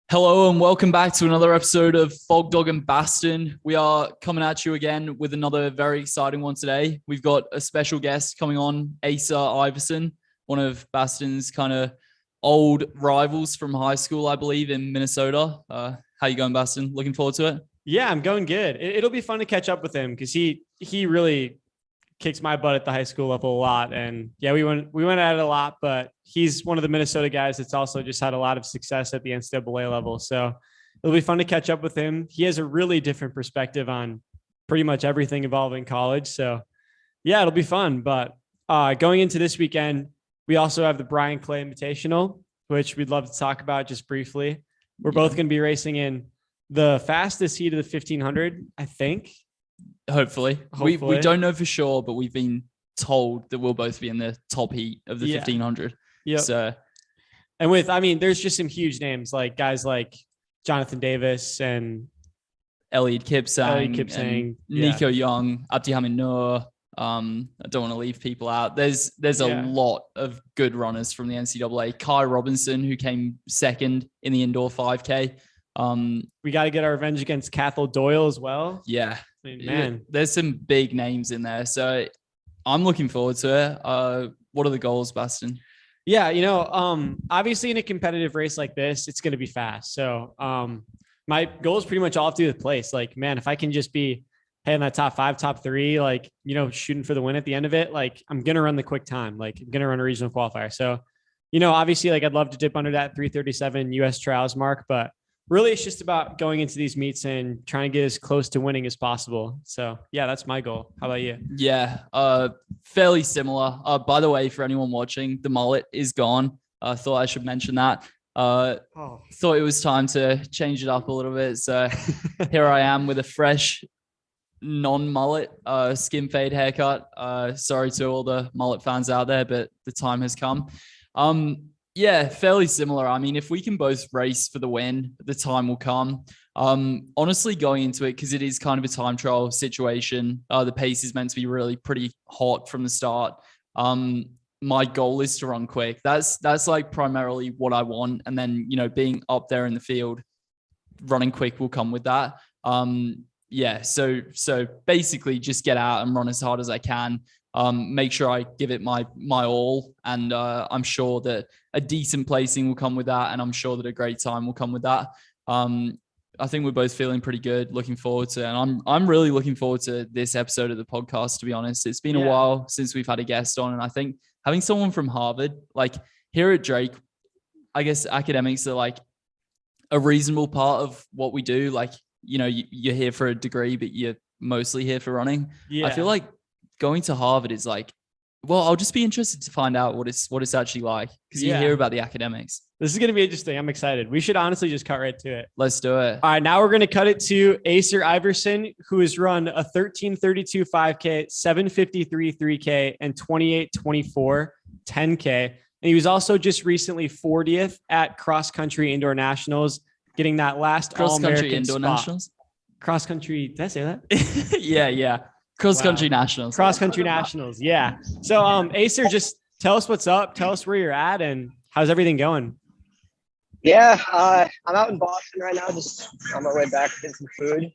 Hello and welcome back to another episode of Fogdog and Basten. We are coming at you again with another very exciting one today. We've got a special guest coming on, Acer Iverson, one of Basten's kind of old rivals from high school, I believe, in Minnesota. How you going, Basten? Looking forward to it? Yeah, I'm going good. It'll be fun to catch up with him because he really kicks my butt at the high school level a lot. And yeah, we went at it a lot, but he's one of the Minnesota guys that's also just had a lot of success at the NCAA level. So it'll be fun to catch up with him. He has a really different perspective on pretty much everything involving college. So yeah, it'll be fun. But going into this weekend, we also have the Brian Clay Invitational, which we'd love to talk about just briefly. We're both going to be racing in the fastest heat of the 1500, I think. Hopefully. We don't know for sure, but we've been told that we'll both be in the top heat of the 1500. Yeah. So, and there's just some huge names like guys like Jonathan Davis and Elliot Kipsang, Nico Young, Abdihamid Noor. I don't want to leave people out. There's a lot of good runners from the NCAA. Kai Robinson, who came second in the indoor 5K. We got to get our revenge against Cathal Doyle as well. Yeah. Man, there's some big names in there. So I'm looking forward to it. What are the goals, Basten? Yeah, obviously in a competitive race like this, it's going to be fast. So my goal is pretty much all to do with place. Like, man, if I can just be in that top 5, top 3, like, shooting for the win at the end of it, like I'm going to run the quick time, like I'm going to run a regional qualifier. So, obviously like I'd love to dip under that 3:37 US trials mark, but really, it's just about going into these meets and trying to get as close to winning as possible. So, yeah, that's my goal. How about you? Yeah, fairly similar. By the way, for anyone watching, the mullet is gone. I thought I should mention that. Thought it was time to change it up a little bit. So here I am with a fresh, non-mullet, skin fade haircut. Sorry to all the mullet fans out there, but the time has come. Yeah, fairly similar. I mean, if we can both race for the win, the time will come. Honestly, going into it, because it is kind of a time trial situation, the pace is meant to be really pretty hot from the start. My goal is to run quick. That's like primarily what I want. And then, being up there in the field, running quick will come with that. Yeah, so basically just get out and run as hard as I can. Make sure I give it my all, and I'm sure that a decent placing will come with that, and I'm sure that a great time will come with that. I think we're both feeling pretty good, looking forward to it, and I'm really looking forward to this episode of the podcast, to be honest. It's been a while since we've had a guest on, and I think having someone from Harvard, like here at Drake, I guess academics are like a reasonable part of what we do. Like, you're here for a degree, but you're mostly here for running. I feel like going to Harvard is like, well, I'll just be interested to find out what it's actually like, because you hear about the academics. This is going to be interesting. I'm excited. We should honestly just cut right to it. Let's do it. All right, now we're going to cut it to Acer Iverson, who has run a 13:32 5K, 7:53 3K, and 28:24 10K. And he was also just recently 40th at cross country indoor nationals, getting that last cross country indoor spot. Nationals. Cross country. Did I say that? Yeah. Cross-country nationals. Cross-country nationals, yeah. So, Acer, just tell us what's up. Tell us where you're at and how's everything going? Yeah, I'm out in Boston right now, just on my way back to get some food.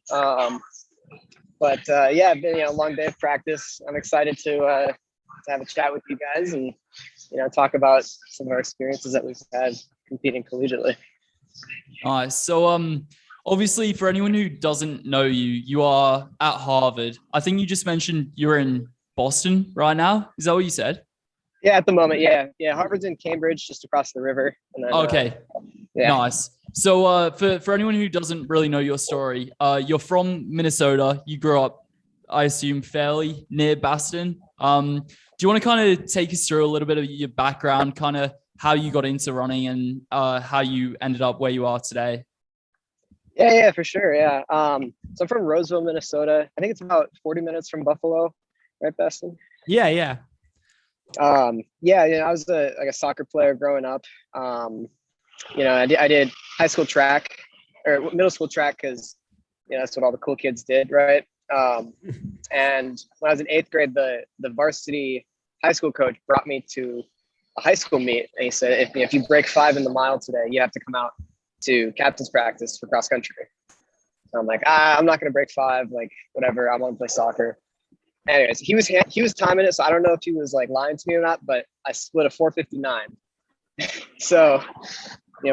It's been a long day of practice. I'm excited to have a chat with you guys and, talk about some of our experiences that we've had competing collegiately. Nice. So, obviously, for anyone who doesn't know you, you are at Harvard. I think you just mentioned you're in Boston right now. Is that what you said? Yeah, at the moment, yeah. Harvard's in Cambridge, just across the river. And then, okay, nice. So for anyone who doesn't really know your story, you're from Minnesota. You grew up, I assume, fairly near Basten. Do you want to kind of take us through a little bit of your background, kind of how you got into running and how you ended up where you are today? Yeah, for sure. Yeah. So I'm from Roseville, Minnesota. I think it's about 40 minutes from Buffalo, right, Basten? Yeah. I was a soccer player growing up. I did high school track or middle school track because, that's what all the cool kids did, right? And when I was in 8th grade, the varsity high school coach brought me to a high school meet, and he said, if you break 5 in the mile today, you have to come out to captain's practice for cross country. So I'm like, I'm not going to break 5, like whatever. I want to play soccer. Anyways, he was timing it. So I don't know if he was like lying to me or not, but I split a 4:59. So,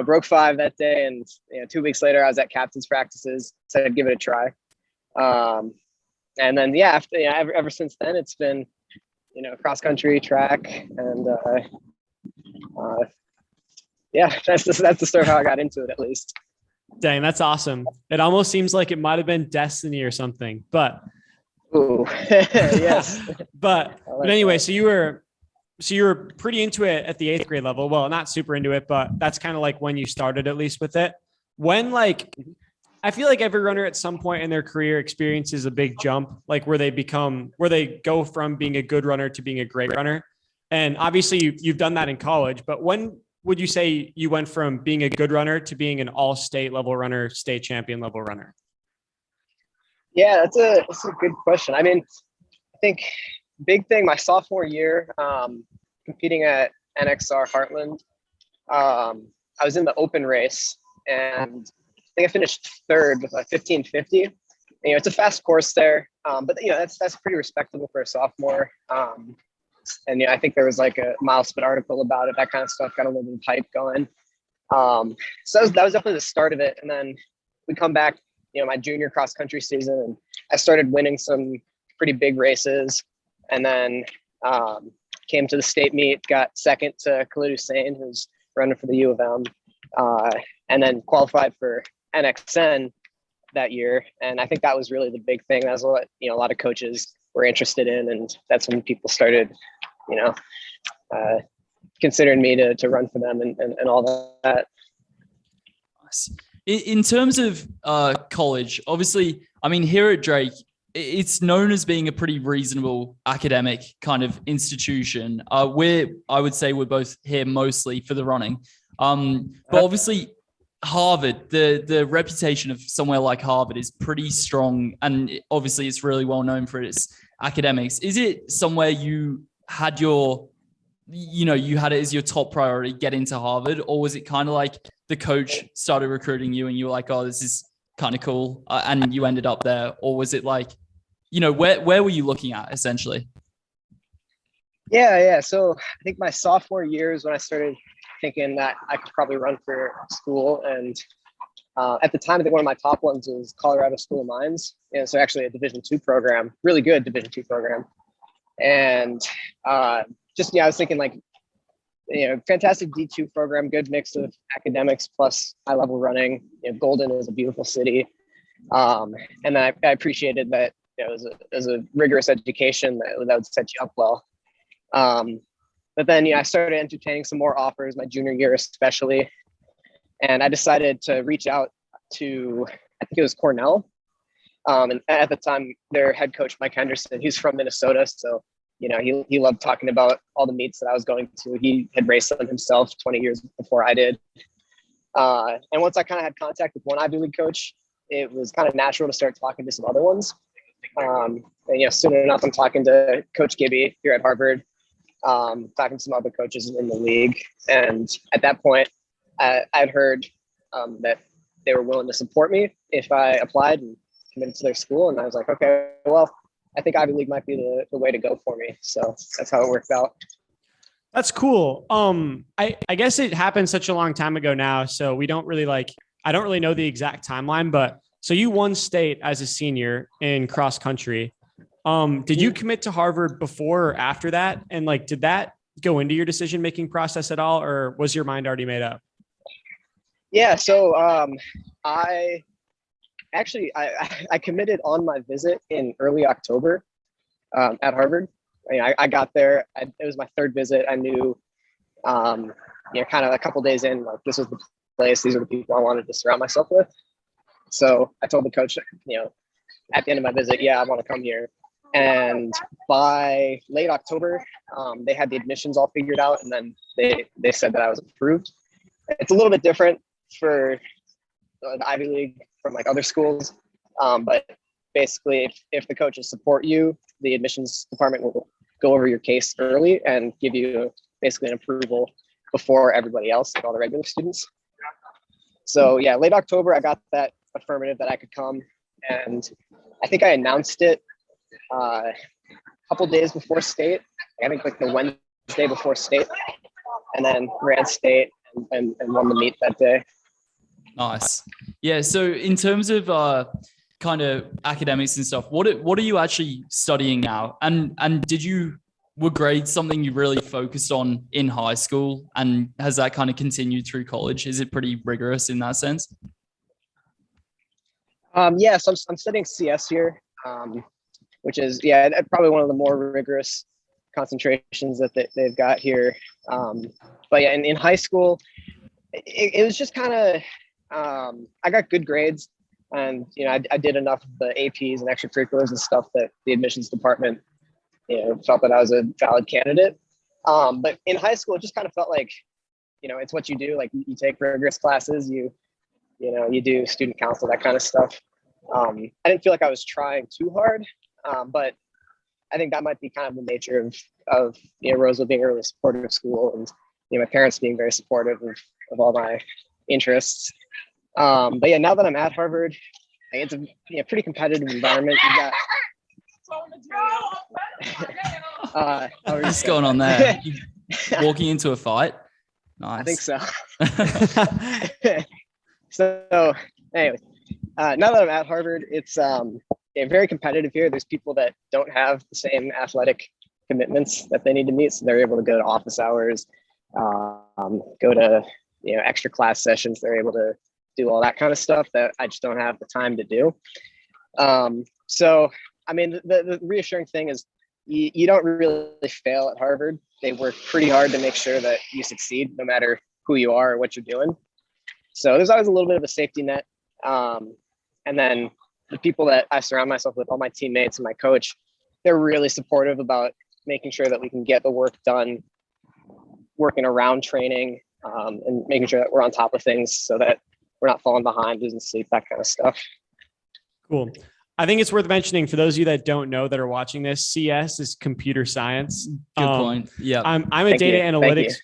broke 5 that day. And, 2 weeks later, I was at captain's practices. So I'd give it a try. And then, after, ever since then, it's been, cross country, track, and that's the story of how I got into it, at least. Dang, that's awesome. It almost seems like it might've been destiny or something, but ooh, yes. but anyway, so you were pretty into it at the 8th grade level. Well, not super into it, but that's kind of like when you started at least with it. When I feel like every runner at some point in their career experiences a big jump, like where they go from being a good runner to being a great runner. And obviously you've done that in college, but when would you say you went from being a good runner to being an all-state level runner, state champion level runner? Yeah, that's a good question. I mean, I think big thing, my sophomore year, competing at NXR Heartland, I was in the open race, and I think I finished 3rd with a 15:50. It's a fast course there, but that's pretty respectable for a sophomore. And I think there was like a Milespit article about it, that kind of stuff, got a little bit of hype going. So that was definitely the start of it. And then we come back, my junior cross country season, and I started winning some pretty big races. And then came to the state meet, got 2nd to Khalid Hussein, who's running for the U of M, and then qualified for NXN that year. And I think that was really the big thing. That was what a lot of coaches were interested in, and that's when people started, considering me to run for them and all that. In terms of college, obviously, I mean, here at Drake, it's known as being a pretty reasonable academic kind of institution. I would say we're both here mostly for the running. But obviously Harvard, the reputation of somewhere like Harvard is pretty strong. And obviously it's really well known for its academics. Is it somewhere you had you had it as your top priority, get into Harvard? Or was it kind of like the coach started recruiting you and you were like, oh, this is kind of cool, and you ended up there? Or was it like, where were you looking at essentially? Yeah. So I think my sophomore year is when I started thinking that I could probably run for school. And at the time, I think one of my top ones was Colorado School of Mines. And so actually a Division II program, really good Division II program. And I was thinking like, fantastic D2 program, good mix of academics plus high level running. Golden is a beautiful city. And then I appreciated that it was a rigorous education that would set you up well. But then, I started entertaining some more offers my junior year, especially. And I decided to reach out to, I think it was Cornell. And at the time, their head coach, Mike Henderson, he's from Minnesota. So, he loved talking about all the meets that I was going to. He had raced them himself 20 years before I did. And once I kind of had contact with one Ivy League coach, it was kind of natural to start talking to some other ones. And, soon enough, I'm talking to Coach Gibby here at Harvard, talking to some other coaches in the league. And at that point, I'd heard that they were willing to support me if I applied and committed to their school. And I was like, okay, well, I think Ivy League might be the way to go for me. So that's how it worked out. That's cool. I guess it happened such a long time ago now, so we don't really I don't really know the exact timeline, but so you won state as a senior in cross country. Did you commit to Harvard before or after that? And did that go into your decision-making process at all, or was your mind already made up? Yeah. So I committed on my visit in early October at Harvard. I got there. It was my 3rd visit. I knew, kind of a couple days in, this was the place. These are the people I wanted to surround myself with. So I told the coach, at the end of my visit, I want to come here. And by late October, they had the admissions all figured out, and then they said that I was approved. It's a little bit different for the Ivy League from other schools, but basically, if the coaches support you, the admissions department will go over your case early and give you basically an approval before everybody else, all the regular students. So yeah, late October, I got that affirmative that I could come, and I think I announced it a couple days before state. I think like the Wednesday before state, and then ran state and won the meet that day. Nice. Yeah. So in terms of kind of academics and stuff, what are you actually studying now? And were grades something you really focused on in high school, and has that kind of continued through college? Is it pretty rigorous in that sense? Yeah, so I'm studying CS here, which is probably one of the more rigorous concentrations that they've got here. But yeah, in high school, it was just kind of I got good grades, and I did enough of the APs and extracurriculars and stuff that the admissions department felt that I was a valid candidate. But in high school, it just kind of felt like it's what you do. Like you take rigorous classes, you do student council, that kind of stuff. I didn't feel like I was trying too hard, but I think that might be kind of the nature of Roseville being a really supportive school, and my parents being very supportive of all my interests. But yeah, now that I'm at Harvard, it's a pretty competitive environment. You got what's going on there? You walking into a fight? Nice. I think so. So anyways, now that I'm at Harvard, it's very competitive here. There's people that don't have the same athletic commitments that they need to meet, so they're able to go to office hours, go to extra class sessions. They're able to do all that kind of stuff that I just don't have the time to do. So I mean, the reassuring thing is you don't really fail at Harvard. They work pretty hard to make sure that you succeed, no matter who you are or what you're doing. So there's always a little bit of a safety net. And then the people that I surround myself with, all my teammates and my coach, they're really supportive about making sure that we can get the work done, working around training, and making sure that we're on top of things so that we're not falling behind, losing sleep, that kind of stuff. Cool. I think it's worth mentioning for those of you that don't know that are watching this, CS is computer science. Good point. Yeah. I'm a data analytics.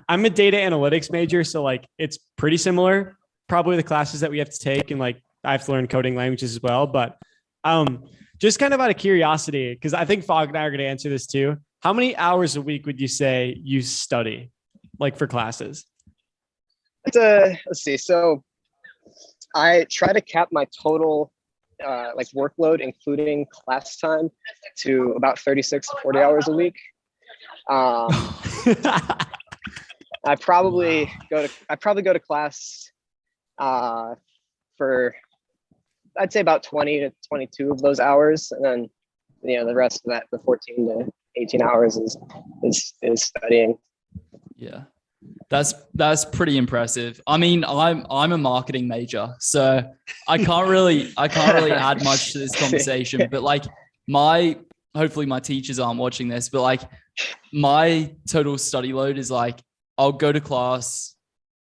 I'm a data analytics major. So like, it's pretty similar, probably the classes that we have to take. And like, I have to learn coding languages as well, but just kind of out of curiosity, because I think Fog and I are going to answer this too. How many hours a week would you say you study like for classes? Let's see. So I try to cap my total like workload, including class time, to about 36 to 40 hours a week. I probably go to class for I'd say about 20 to 22 of those hours, and then the rest of that, the 14 to 18 hours is studying. Yeah. That's pretty impressive. I mean, I'm a marketing major, so I can't really add much to this conversation, but like hopefully my teachers aren't watching this, but like my total study load is like, I'll go to class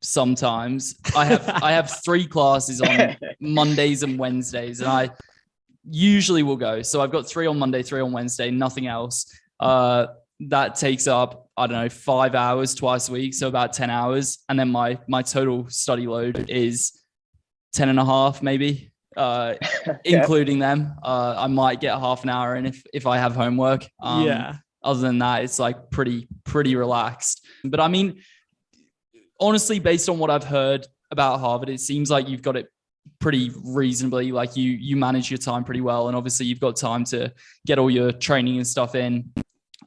sometimes. I have 3 classes on Mondays and Wednesdays, and I usually will go. So I've got 3 on Monday, 3 on Wednesday, nothing else. That takes up, I don't know, 5 hours twice a week. So about 10 hours. And then my total study load is 10 and a half, maybe, including them. I might get half an hour in if I have homework. Other than that, it's like pretty relaxed. But I mean, honestly, based on what I've heard about Harvard, it seems like you've got it pretty reasonably. Like you manage your time pretty well. And obviously you've got time to get all your training and stuff in.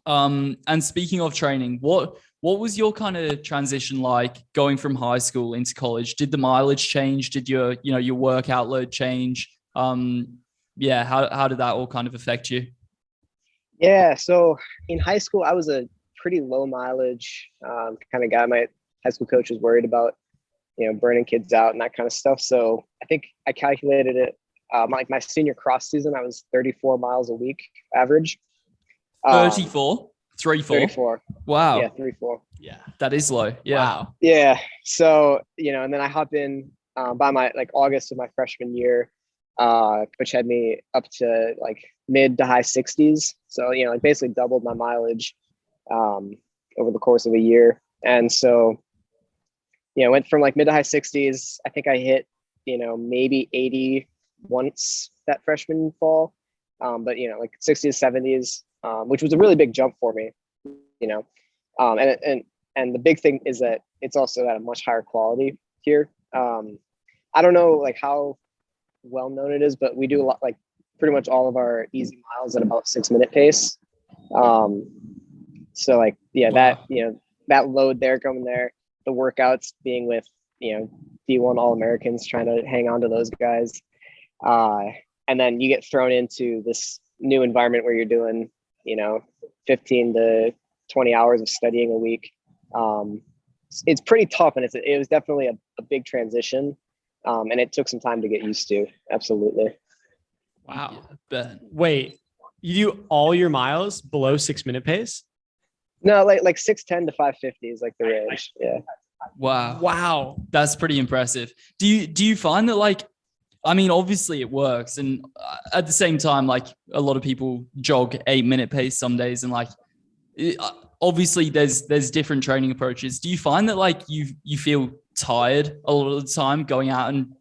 And speaking of training, what was your kind of transition like going from high school into college? Did the mileage change? Did your workout load change? How did that all kind of affect you? Yeah, so in high school, I was a pretty low mileage kind of guy. My high school coach was worried about, burning kids out and that kind of stuff. So I think I calculated it. My senior cross season, I was 34 miles a week average. 34? 34? Wow. Yeah, 34. Yeah, that is low. Yeah. Wow. Yeah. So, and then I hop in by my August of my freshman year, which had me up to like mid to high 60s. So, basically doubled my mileage over the course of a year. And so went from like mid to high 60s. I think I hit, maybe 80 once that freshman fall. But like 60s, 70s, which was a really big jump for me, and the big thing is that it's also at a much higher quality here. I don't know like how well known it is, but we do a lot, like pretty much all of our easy miles at about 6-minute pace. So like, yeah, Wow. that load there coming there, the workouts being with, D1 All-Americans, trying to hang on to those guys. And then you get thrown into this new environment where you're doing, 15 to 20 hours of studying a week. It's pretty tough, and it was definitely a big transition. And it took some time to get used to. Absolutely. Wow. Bet. Wait, you do all your miles below 6-minute pace? No, like 610 to 550 is like the range. Yeah. Wow. That's pretty impressive. Do you find that, like, I mean, obviously it works. And at the same time, like a lot of people jog 8-minute pace some days, and like, obviously there's different training approaches. Do you find that like you feel tired a lot of the time going out and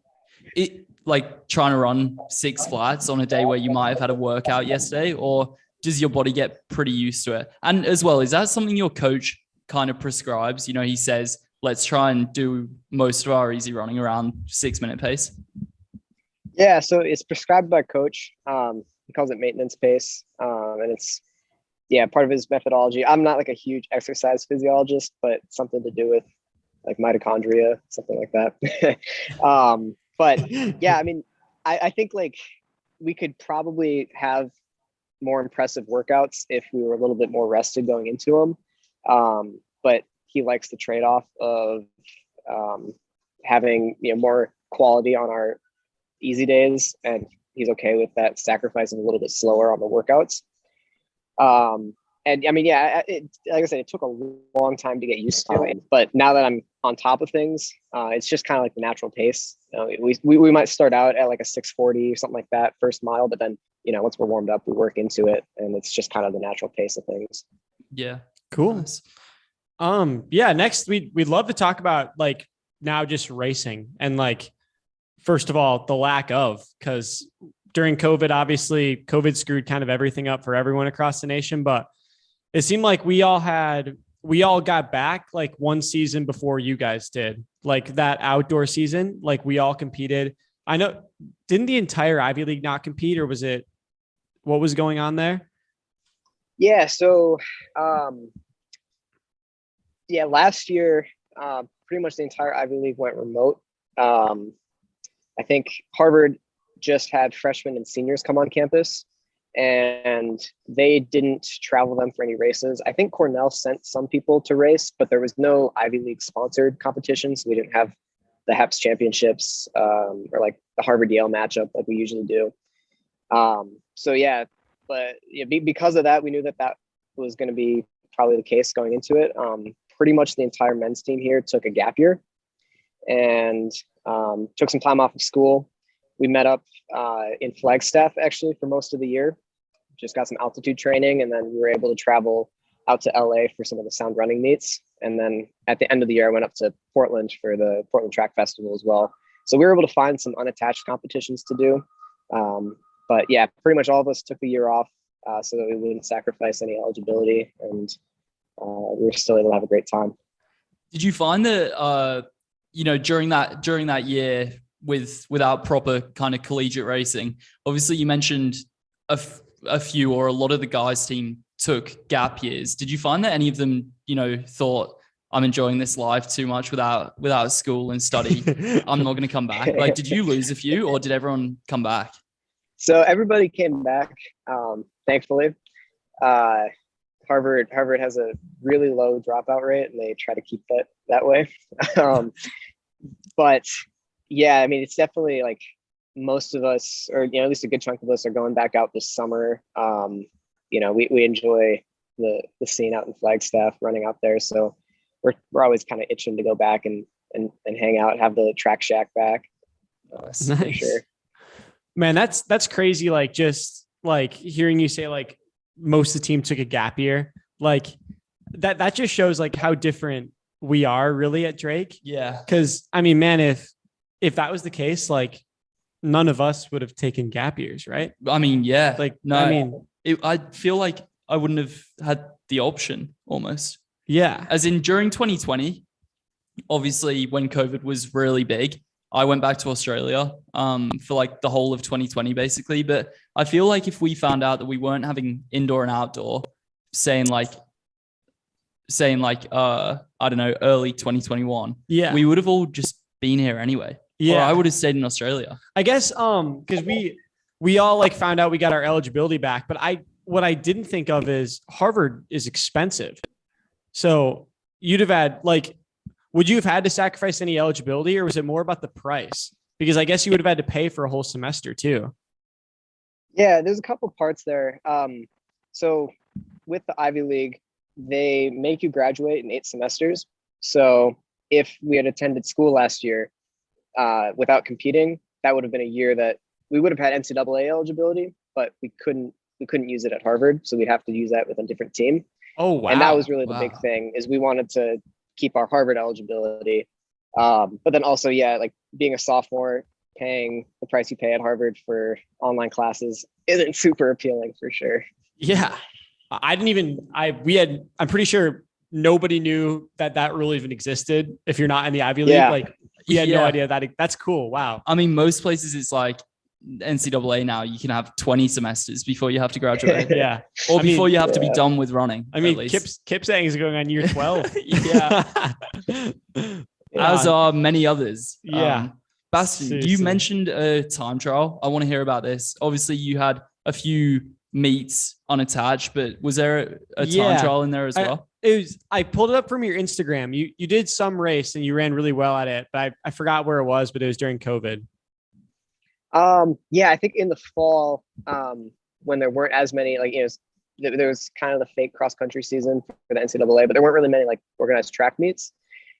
like trying to run 6 flats on a day where you might have had a workout yesterday, or does your body get pretty used to it? And as well, is that something your coach kind of prescribes? He says, let's try and do most of our easy running around 6-minute pace. Yeah. So it's prescribed by coach. He calls it maintenance pace. And it's, part of his methodology. I'm not like a huge exercise physiologist, but something to do with like mitochondria, something like that. But yeah, I mean, I think like we could probably have more impressive workouts if we were a little bit more rested going into them. But he likes the trade-off of having more quality on our easy days, and he's okay with that sacrificing a little bit slower on the workouts. And I mean, like I said, it took a long time to get used to it, but now that I'm on top of things, it's just kind of like the natural pace. We might start out at like a 640 or something like that first mile, but then, once we're warmed up, we work into it, and it's just kind of the natural pace of things. Yeah. Cool. Nice. Next we'd love to talk about like now just racing, and like, first of all, the lack of, because during COVID, obviously COVID screwed kind of everything up for everyone across the nation, but it seemed like we all got back like one season before you guys did, like that outdoor season, like we all competed. I know, didn't the entire Ivy League not compete, or what was going on there? Yeah. So, last year, pretty much the entire Ivy League went remote. I think Harvard just had freshmen and seniors come on campus, and they didn't travel them for any races. I think Cornell sent some people to race, but there was no Ivy League sponsored competition. So we didn't have the HEPS championships or like the Harvard Yale matchup like we usually do. Because of that, we knew that was going to be probably the case going into it. Pretty much the entire men's team here took a gap year and took some time off of school. We met up in Flagstaff actually for most of the year, just got some altitude training, and then we were able to travel out to LA for some of the sound running meets. And then at the end of the year, I went up to Portland for the Portland Track Festival as well. So we were able to find some unattached competitions to do. But yeah, pretty much all of us took the year off so that we wouldn't sacrifice any eligibility, and we were still able to have a great time. Did you find that, during that year without proper kind of collegiate racing, obviously you mentioned a few or a lot of the guys' team took gap years. Did you find that any of them, thought, I'm enjoying this life too much without school and study, I'm not going to come back? Like, did you lose a few, or did everyone come back? So everybody came back, thankfully. Harvard has a really low dropout rate, and they try to keep that way. But yeah, I mean, it's definitely like most of us, or at least a good chunk of us, are going back out this summer. We enjoy the scene out in Flagstaff, running out there, so we're always kind of itching to go back and hang out, have the track shack back. Nice. For sure. Man, that's crazy. Like, just like hearing you say like most of the team took a gap year, like that just shows like how different we are really at Drake. Yeah. Cause I mean, man, if that was the case, like none of us would have taken gap years, right? I mean, yeah. Like, No, I mean, I feel like I wouldn't have had the option almost. yeah. As in during 2020, obviously when COVID was really big, I went back to Australia for like the whole of 2020 basically. But I feel like if we found out that we weren't having indoor and outdoor, saying like I don't know, early 2021, Yeah. we would have all just been here anyway. Yeah. Or I would have stayed in Australia. I guess because we all like found out we got our eligibility back, but what I didn't think of is Harvard is expensive. So you'd have had like, would you have had to sacrifice any eligibility, or was it more about the price? Because I guess you would have had to pay for a whole semester too. Yeah, there's a couple parts there. So with the Ivy League, they make you graduate in 8 semesters. So if we had attended school last year without competing, that would have been a year that we would have had NCAA eligibility, but we couldn't use it at Harvard. So we'd have to use that with a different team. Oh, wow. And that was really the big thing, is we wanted to keep our Harvard eligibility. But then also, yeah, like being a sophomore, paying the price you pay at Harvard for online classes isn't super appealing for sure. Yeah. I'm pretty sure nobody knew that rule even existed. If you're not in the Ivy League, like we had no idea that's cool. Wow. I mean, most places it's like NCAA now, you can have 20 semesters before you have to graduate. Yeah. Or before you have to be done with running. I mean, Kip saying is going on year 12. Yeah. As are many others. Yeah. Basten, Seriously. you mentioned a time trial. I want to hear about this. Obviously, you had a few meets unattached, but was there a time trial in there as well? I pulled it up from your Instagram. You did some race and you ran really well at it, but I forgot where it was, but it was during COVID. Yeah, I think in the fall, when there weren't as many, like, there was kind of the fake cross country season for the NCAA, but there weren't really many like organized track meets.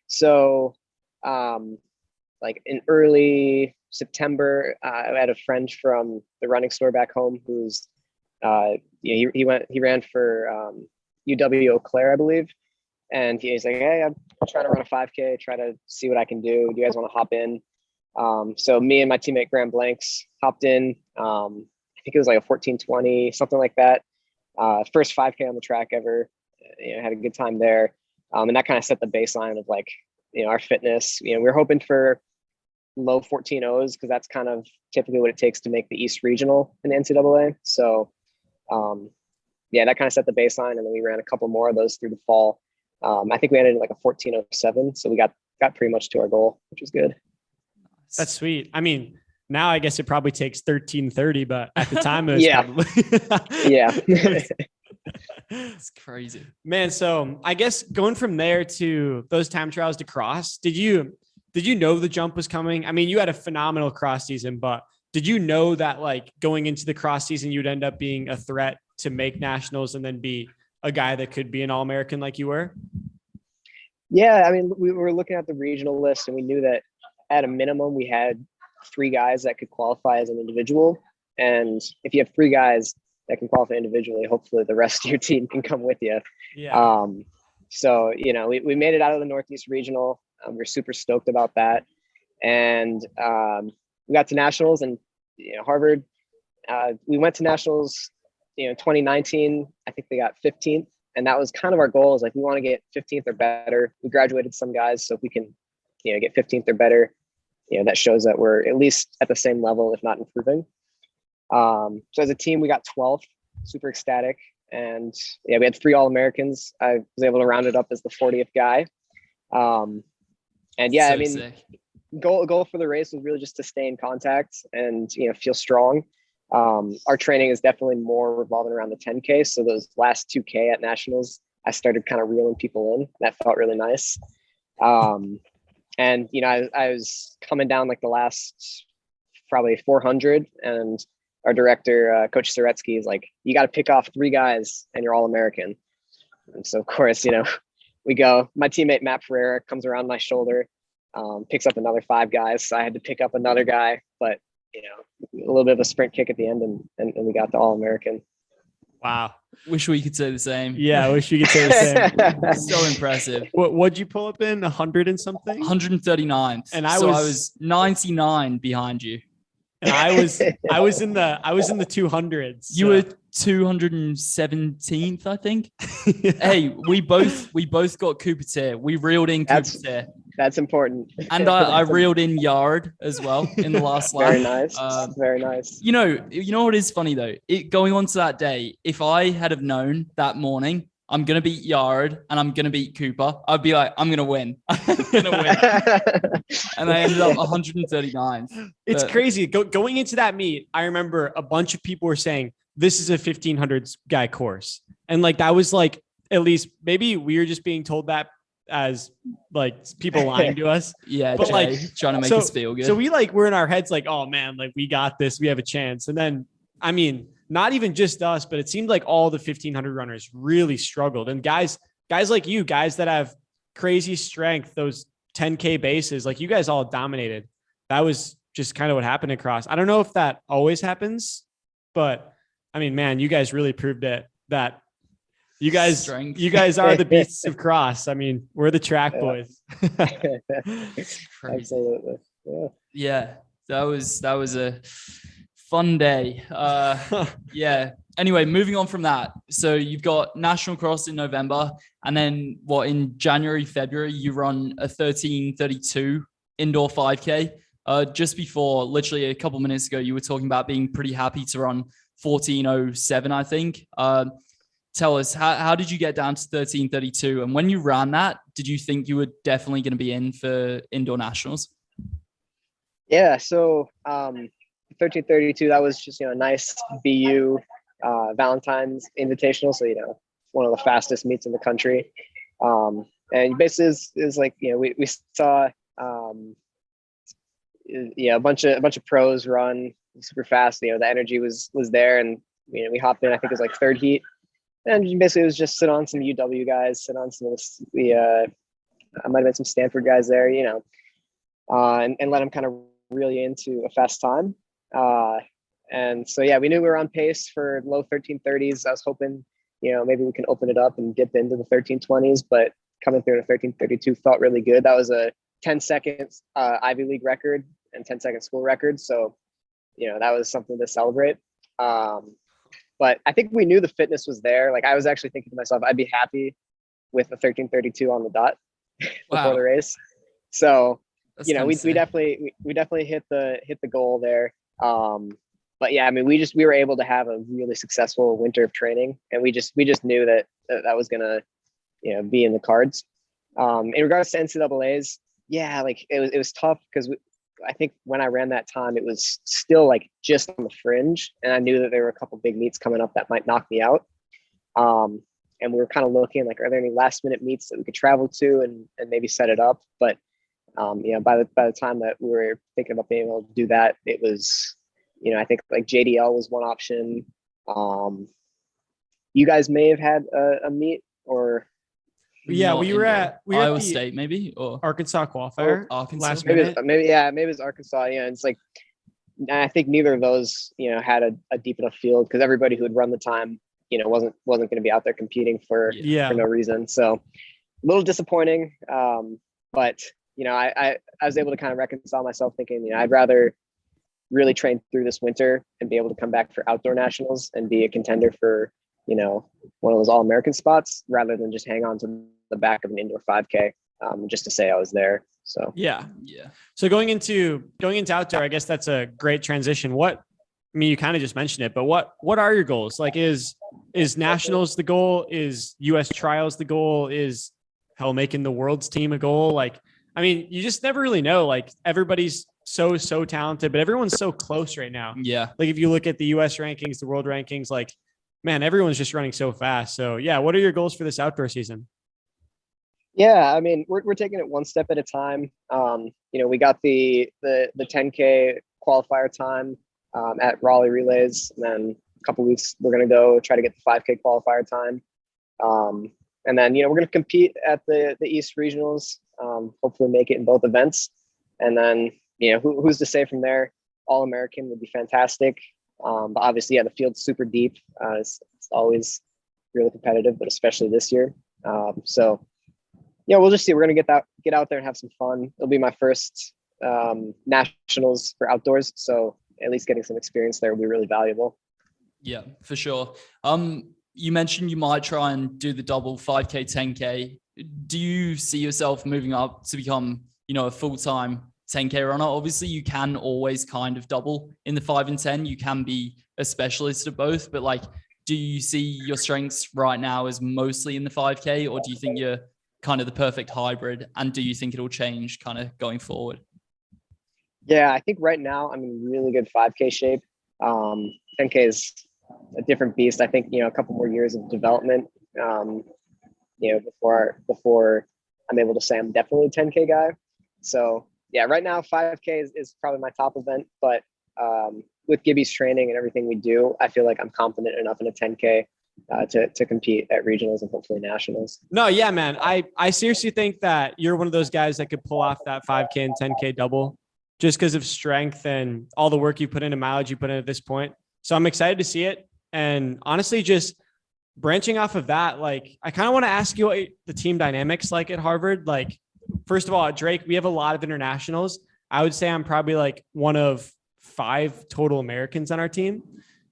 So, like in early September, I had a friend from the running store back home who's, he ran for UW Eau Claire, I believe. And he's like, hey, I'm trying to run a 5K, try to see what I can do. Do you guys want to hop in? So me and my teammate Graham Blanks hopped in. I think it was like a 14:20, something like that. First 5K on the track ever. Had a good time there. And that kind of set the baseline of like, our fitness. We were hoping for low 14.0s because that's kind of typically what it takes to make the East Regional in the NCAA. So yeah, that kind of set the baseline, and then we ran a couple more of those through the fall. I think we ended like a 14:07, so we got pretty much to our goal, which was good. That's sweet. I mean, now I guess it probably takes 13:30, but at the time it was probably yeah. It's crazy, man. So I guess going from there to those time trials to cross, did you know the jump was coming? I mean, you had a phenomenal cross season, but did you know that like going into the cross season, you'd end up being a threat to make nationals and then be a guy that could be an All-American like you were? Yeah, I mean, we were looking at the regional list and we knew that at a minimum we had 3 guys that could qualify as an individual. And if you have 3 guys that can qualify individually, hopefully the rest of your team can come with you. Yeah. So, we made it out of the Northeast Regional. We're super stoked about that. And we got to nationals, and Harvard, we went to nationals, 2019, I think they got 15th. And that was kind of our goal, is like, we want to get 15th or better. We graduated some guys, so if we can, get 15th or better, that shows that we're at least at the same level, if not improving. So as a team, we got 12th, super ecstatic. And yeah, we had 3 All-Americans. I was able to round it up as the 40th guy. And yeah, so I mean, sick. Goal for the race was really just to stay in contact and, feel strong. Our training is definitely more revolving around the 10K. So those last 2K at nationals, I started kind of reeling people in. That felt really nice. And, I was coming down like the last probably 400, and our director, Coach Soretsky, is like, you got to pick off 3 guys and you're All-American. And so of course, we go, my teammate Matt Ferreira comes around my shoulder, picks up another 5 guys. So I had to pick up another guy, but a little bit of a sprint kick at the end, and we got the All-American. Wow. Wish we could say the same. Yeah, I wish you could say the same. So impressive. What'd you pull up in? 100 and something? 139th. And I was 99 behind you. And I was in the 200s. You were 217th, I think. Hey, we both got Cooper tier. We reeled in Cooper tier. That's important. And I reeled in Yard as well in the last lap. Very nice. Very nice. You know what is funny though? Going on to that day, if I had have known that morning, I'm going to beat Yard and I'm going to beat Cooper, I'd be like, I'm going to win. I'm going to win. And I ended up 139th. It's crazy. Going into that meet, I remember a bunch of people were saying, this is a 1500 guy course. And like, that was like, at least maybe we were just being told that as like people lying to us. Yeah. But Jay, like trying to make us feel good. So we like, we're in our heads like, oh man, like we got this, we have a chance. And then, I mean, not even just us, but it seemed like all the 1500 runners really struggled. And guys like you, guys that have crazy strength, those 10K bases, like you guys all dominated. That was just kind of what happened across. I don't know if that always happens, but I mean, man, you guys really proved it that you guys are the beasts of cross. I mean, we're the track boys. Absolutely. Yeah. That was a fun day. Yeah. Anyway, moving on from that. So you've got National Cross in November, and then in January, February, you run a 13:32 indoor 5K. Just before, literally a couple minutes ago, you were talking about being pretty happy to run 14:07, I think. Tell us, how did you get down to 13:32? And when you ran that, did you think you were definitely going to be in for indoor nationals? Yeah. So 13:32, that was just, a nice BU Valentine's invitational. So, one of the fastest meets in the country. And basically is like, we saw, a bunch of pros run super fast. The energy was there, and we hopped in. I think it was like third heat, and basically it was just sit on some UW guys, sit on some of the I might have been some Stanford guys there, and let them kind of really into a fast time. And so, yeah, we knew we were on pace for low 13:30s. I was hoping, maybe we can open it up and dip into the 13:20s, but coming through at a 13:32 felt really good. That was a 10 seconds Ivy League record and 10-second school record. So, that was something to celebrate. But I think we knew the fitness was there. Like, I was actually thinking to myself, I'd be happy with a 13:32 on the dot before the race. So, That's we definitely hit the goal there. But yeah, I mean, we were able to have a really successful winter of training, and we just knew that was gonna, be in the cards. In regards to NCAAs, yeah, like it was tough because I think when I ran that time, it was still like just on the fringe, and I knew that there were a couple big meets coming up that might knock me out. And we were kind of looking like, are there any last minute meets that we could travel to and maybe set it up? But by the time that we were thinking about being able to do that, it was, I think like JDL was one option. You guys may have had a meet, or yeah, we were at AllState maybe, or Arkansas qualifier. Arkansas. Last maybe minute. maybe it was Arkansas. Yeah, it's like, I think neither of those had a deep enough field, because everybody who had run the time wasn't going to be out there competing for no reason. So a little disappointing. But I was able to kind of reconcile myself, thinking I'd rather really train through this winter and be able to come back for outdoor nationals and be a contender for one of those All-American spots, rather than just hang on to the back of an indoor 5K just to say I was there. So yeah. So going into outdoor, I guess that's a great transition. You kind of just mentioned it, but what are your goals? Like, is nationals the goal? Is US trials the goal? Is making the world's team a goal? Like, I mean, you just never really know. Like, everybody's so talented, but everyone's so close right now. Yeah. Like, if you look at the US rankings, the world rankings, like, man, everyone's just running so fast. So yeah, what are your goals for this outdoor season? Yeah, I mean, we're taking it one step at a time. We got the 10K qualifier time at Raleigh Relays, and then a couple weeks we're going to go try to get the 5K qualifier time. And then, we're going to compete at the East Regionals, hopefully make it in both events. And then, who's to say from there? All-American would be fantastic. But obviously, yeah, the field's super deep. It's always really competitive, but especially this year. So yeah, we'll just see. We're gonna get out there and have some fun. It'll be my first nationals for outdoors, so at least getting some experience there will be really valuable. Yeah, for sure. You mentioned you might try and do the double 5K, 10K. Do you see yourself moving up to become, a full-time 10K runner? Obviously, you can always kind of double in the 5 and 10. You can be a specialist at both, but like, do you see your strengths right now as mostly in the 5K, or do you think you're kind of the perfect hybrid? And do you think it'll change kind of going forward? Yeah, I think right now I'm in really good 5K shape. 10K is a different beast. I think, a couple more years of development, before I'm able to say I'm definitely a 10K guy. So yeah, right now 5K is probably my top event, but with Gibby's training and everything we do, I feel like I'm confident enough in a 10K to compete at regionals and hopefully nationals. No, yeah, man. I seriously think that you're one of those guys that could pull off that 5K and 10K double just because of strength and all the work you put into mileage you put in at this point. So I'm excited to see it. And honestly, just branching off of that, like, I kind of want to ask you what the team dynamics like at Harvard. Like, first of all, at Drake, we have a lot of internationals. I would say I'm probably like one of 5 total Americans on our team.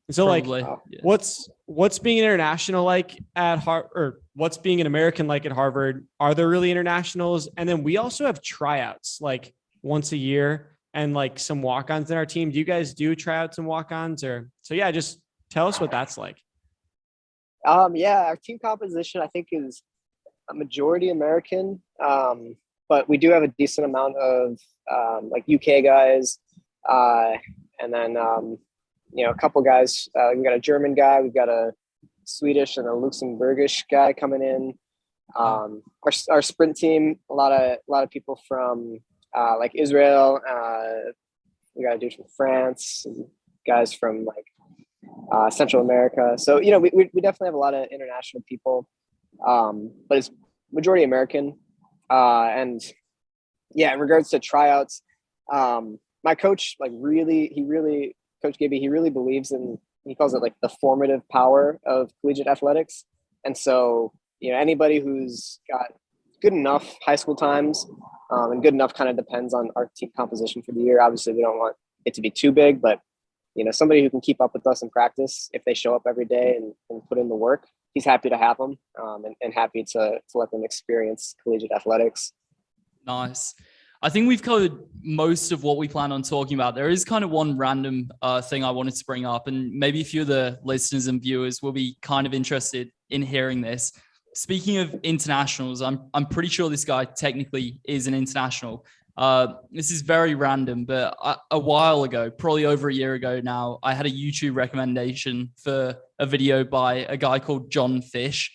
And so probably, like, yeah. What's being international like at Harvard, or what's being an American like at Harvard? Are there really internationals? And then we also have tryouts like once a year and like some walk-ons in our team. Do you guys do tryouts and walk-ons? Or so yeah, just tell us what that's like. Yeah, our team composition I think is a majority American, but we do have a decent amount of like UK guys, and then a couple guys. We've got a German guy, we've got a Swedish and a Luxembourgish guy coming in. Our sprint team, a lot of people from like Israel. We got a dude from France, guys from like Central America. So we definitely have a lot of international people, but it's majority American. And yeah, in regards to tryouts, my coach Coach Gibby, he really believes in, he calls it like the formative power of collegiate athletics. And so, anybody who's got good enough high school times, and good enough kind of depends on our team composition for the year. Obviously, we don't want it to be too big, but somebody who can keep up with us in practice, if they show up every day and put in the work, he's happy to have them, and happy to let them experience collegiate athletics. Nice. I think we've covered most of what we plan on talking about. There is kind of one random thing I wanted to bring up, and maybe a few of the listeners and viewers will be kind of interested in hearing this. Speaking of internationals, I'm pretty sure this guy technically is an international. This is very random, but a while ago, probably over a year ago now, I had a YouTube recommendation for a video by a guy called John Fish.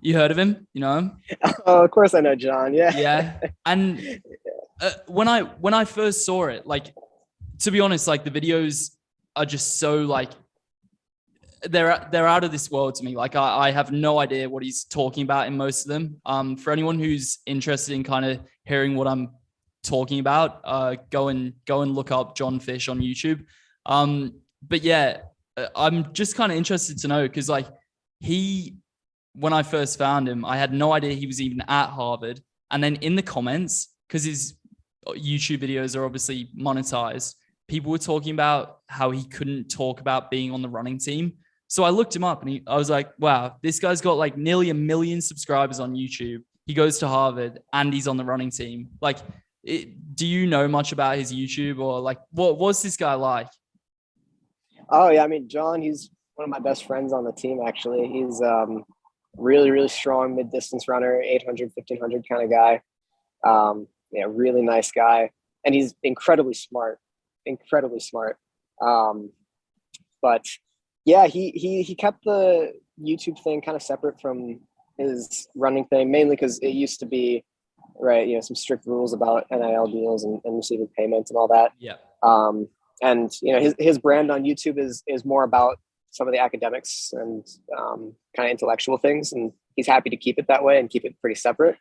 You heard of him? You know him? Oh, of course I know John. Yeah. Yeah. And when I first saw it, like, to be honest, like the videos are just so like, they're out of this world to me. Like I have no idea what he's talking about in most of them. For anyone who's interested in kind of hearing what I'm talking about, go and look up John Fish on YouTube. But yeah, I'm just kind of interested to know, because like when I first found him, I had no idea he was even at Harvard. And then in the comments, because his YouTube videos are obviously monetized, people were talking about how he couldn't talk about being on the running team. So I looked him up and I was like, wow, this guy's got like nearly 1 million subscribers on YouTube. He goes to Harvard and he's on the running team. Like, do you know much about his YouTube, or like, what's this guy like? Oh yeah. I mean, John, he's one of my best friends on the team, actually. He's really, really strong mid-distance runner, 800, 1500 kind of guy. Really nice guy. And he's incredibly smart. But yeah, he kept the YouTube thing kind of separate from his running thing, mainly because it used to be, right, some strict rules about NIL deals and receiving payments and all that. Yeah. And his brand on YouTube is more about some of the academics and kind of intellectual things, and he's happy to keep it that way and keep it pretty separate.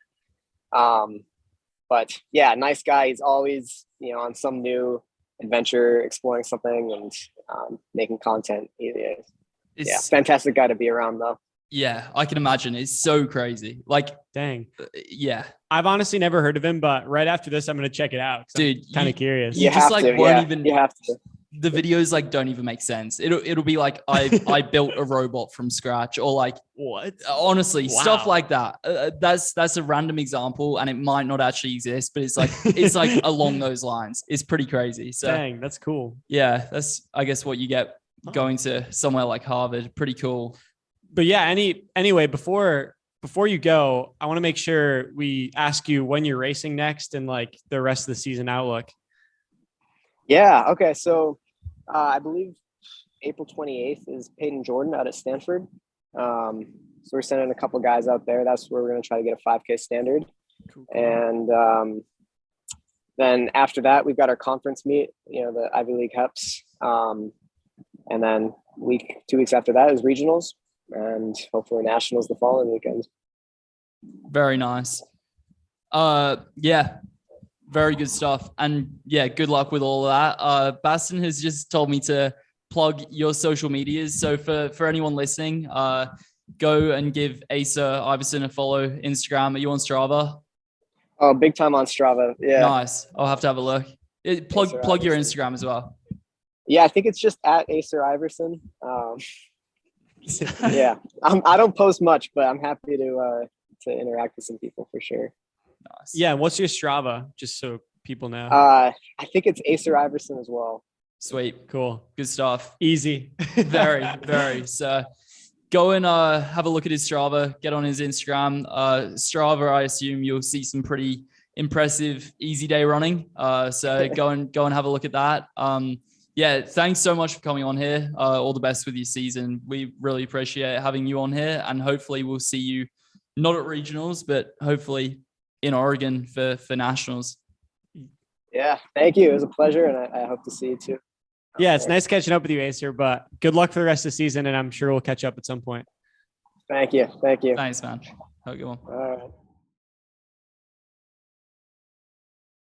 But yeah, nice guy. He's always on some new adventure, exploring something and making content. It's, fantastic guy to be around though. Yeah, I can imagine. It's so crazy. Like, dang. Yeah. I've honestly never heard of him, but right after this, I'm going to check it out. Dude, Kind of curious. You just like won't even. You have to. The videos like don't even make sense. It'll be like I built a robot from scratch, or like what? Honestly, stuff like that. That's a random example, and it might not actually exist, but it's like along those lines. It's pretty crazy. So dang, that's cool. Yeah, that's I guess what you get going to somewhere like Harvard. Pretty cool. But yeah, anyway, before you go, I want to make sure we ask you when you're racing next and like the rest of the season outlook. Yeah. Okay. So I believe April 28th is Peyton Jordan out at Stanford. So we're sending a couple guys out there. That's where we're going to try to get a 5K standard. Cool. And then after that, we've got our conference meet, the Ivy League Heps. And then 2 weeks after that is regionals, and hopefully nationals the following weekend. Very nice. Yeah, very good stuff. And yeah, good luck with all of that. Basten has just told me to plug your social medias. So for anyone listening, go and give Acer Iverson a follow. Instagram. Are you on Strava? Oh, big time on Strava. Yeah. Nice. I'll have to have a look. Plug your Instagram as well. Yeah, I think it's just at Acer Iverson. Yeah, I don't post much, but I'm happy to interact with some people for sure. Nice. Yeah, what's your Strava? Just so people know. I think it's Acer Iverson as well. Sweet, cool, good stuff. Easy, very, very. So go and have a look at his Strava. Get on his Instagram. Strava, I assume you'll see some pretty impressive easy day running. So go and have a look at that. Yeah, thanks so much for coming on here. All the best with your season. We really appreciate having you on here, and hopefully we'll see you not at regionals, but hopefully in Oregon for nationals. Yeah, thank you. It was a pleasure, and I hope to see you too. Yeah, it's nice catching up with you, Acer, but good luck for the rest of the season, and I'm sure we'll catch up at some point. Thank you. Thanks, man. Have a good one. All right.